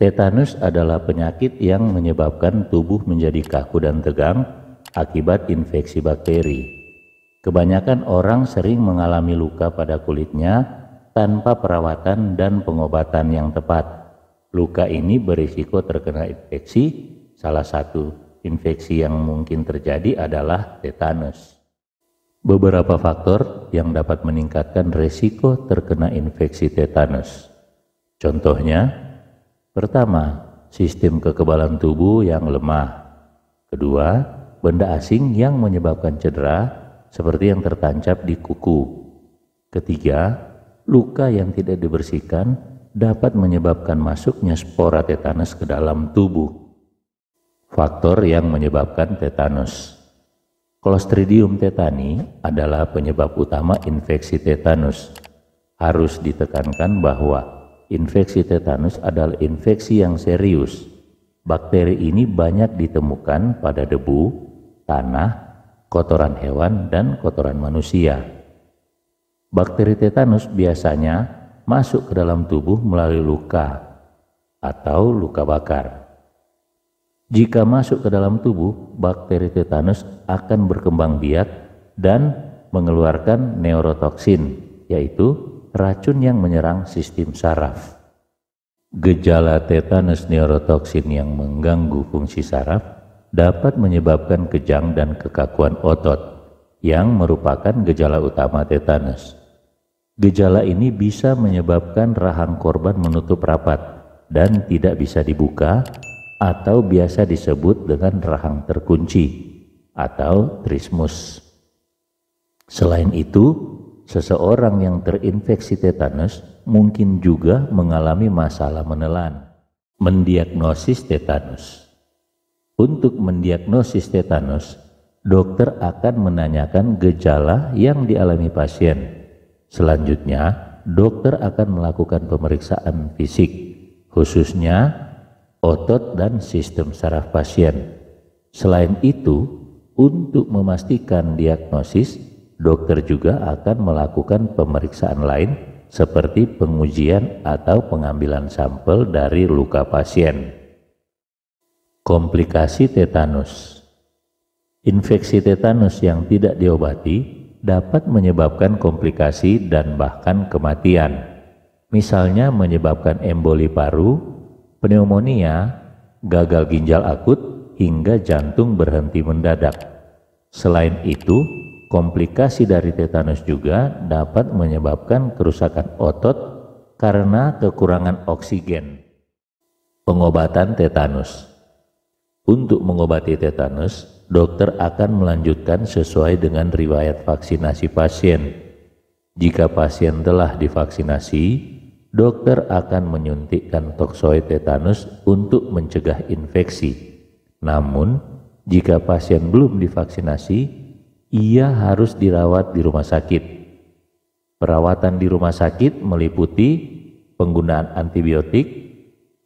Tetanus adalah penyakit yang menyebabkan tubuh menjadi kaku dan tegang akibat infeksi bakteri. Kebanyakan orang sering mengalami luka pada kulitnya tanpa perawatan dan pengobatan yang tepat. Luka ini berisiko terkena infeksi. Salah satu infeksi yang mungkin terjadi adalah tetanus. Beberapa faktor yang dapat meningkatkan risiko terkena infeksi tetanus. Contohnya, pertama, sistem kekebalan tubuh yang lemah. Kedua, benda asing yang menyebabkan cedera seperti yang tertancap di kuku. Ketiga, luka yang tidak dibersihkan dapat menyebabkan masuknya spora tetanus ke dalam tubuh. Faktor yang menyebabkan tetanus. Clostridium tetani adalah penyebab utama infeksi tetanus. Harus ditekankan bahwa infeksi tetanus adalah infeksi yang serius. Bakteri ini banyak ditemukan pada debu, tanah, kotoran hewan, dan kotoran manusia. Bakteri tetanus biasanya masuk ke dalam tubuh melalui luka atau luka bakar. Jika masuk ke dalam tubuh, bakteri tetanus akan berkembang biak dan mengeluarkan neurotoksin, yaitu racun yang menyerang sistem saraf. Gejala tetanus neurotoksin yang mengganggu fungsi saraf dapat menyebabkan kejang dan kekakuan otot, yang merupakan gejala utama tetanus. Gejala ini bisa menyebabkan rahang korban menutup rapat dan tidak bisa dibuka, atau biasa disebut dengan rahang terkunci atau trismus. Selain itu, seseorang yang terinfeksi tetanus mungkin juga mengalami masalah menelan. Mendiagnosis tetanus. Untuk mendiagnosis tetanus, dokter akan menanyakan gejala yang dialami pasien. Selanjutnya, dokter akan melakukan pemeriksaan fisik, khususnya otot dan sistem saraf pasien. Selain itu, untuk memastikan diagnosis, dokter juga akan melakukan pemeriksaan lain seperti pengujian atau pengambilan sampel dari luka pasien. Komplikasi tetanus. Infeksi tetanus yang tidak diobati dapat menyebabkan komplikasi dan bahkan kematian. Misalnya menyebabkan emboli paru, pneumonia, gagal ginjal akut, hingga jantung berhenti mendadak. Selain itu, komplikasi dari tetanus juga dapat menyebabkan kerusakan otot karena kekurangan oksigen. Pengobatan tetanus. Untuk mengobati tetanus, dokter akan melanjutkan sesuai dengan riwayat vaksinasi pasien. Jika pasien telah divaksinasi, dokter akan menyuntikkan toksoid tetanus untuk mencegah infeksi. Namun, jika pasien belum divaksinasi, ia harus dirawat di rumah sakit. Perawatan di rumah sakit meliputi penggunaan antibiotik,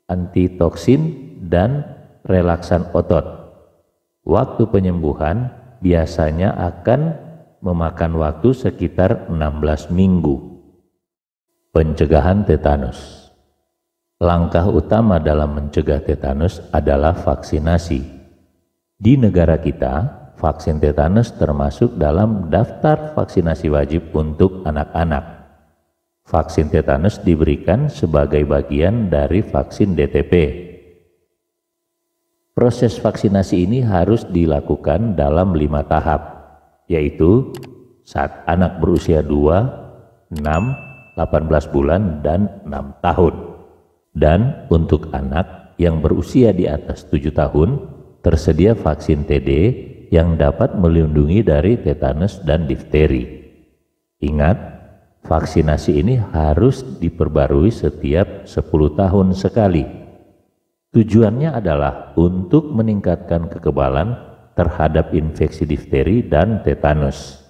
antitoksin, dan relaksan otot. Waktu penyembuhan biasanya akan memakan waktu sekitar 16 minggu. Pencegahan tetanus. Langkah utama dalam mencegah tetanus adalah vaksinasi. Di negara kita, vaksin tetanus termasuk dalam daftar vaksinasi wajib untuk anak-anak. Vaksin tetanus diberikan sebagai bagian dari vaksin DTP. Proses vaksinasi ini harus dilakukan dalam 5 tahap, yaitu saat anak berusia 2, 6, 18 bulan, dan 6 tahun. Dan untuk anak yang berusia di atas 7 tahun, tersedia vaksin TD yang dapat melindungi dari tetanus dan difteri. Ingat, vaksinasi ini harus diperbarui setiap 10 tahun sekali. Tujuannya adalah untuk meningkatkan kekebalan terhadap infeksi difteri dan tetanus.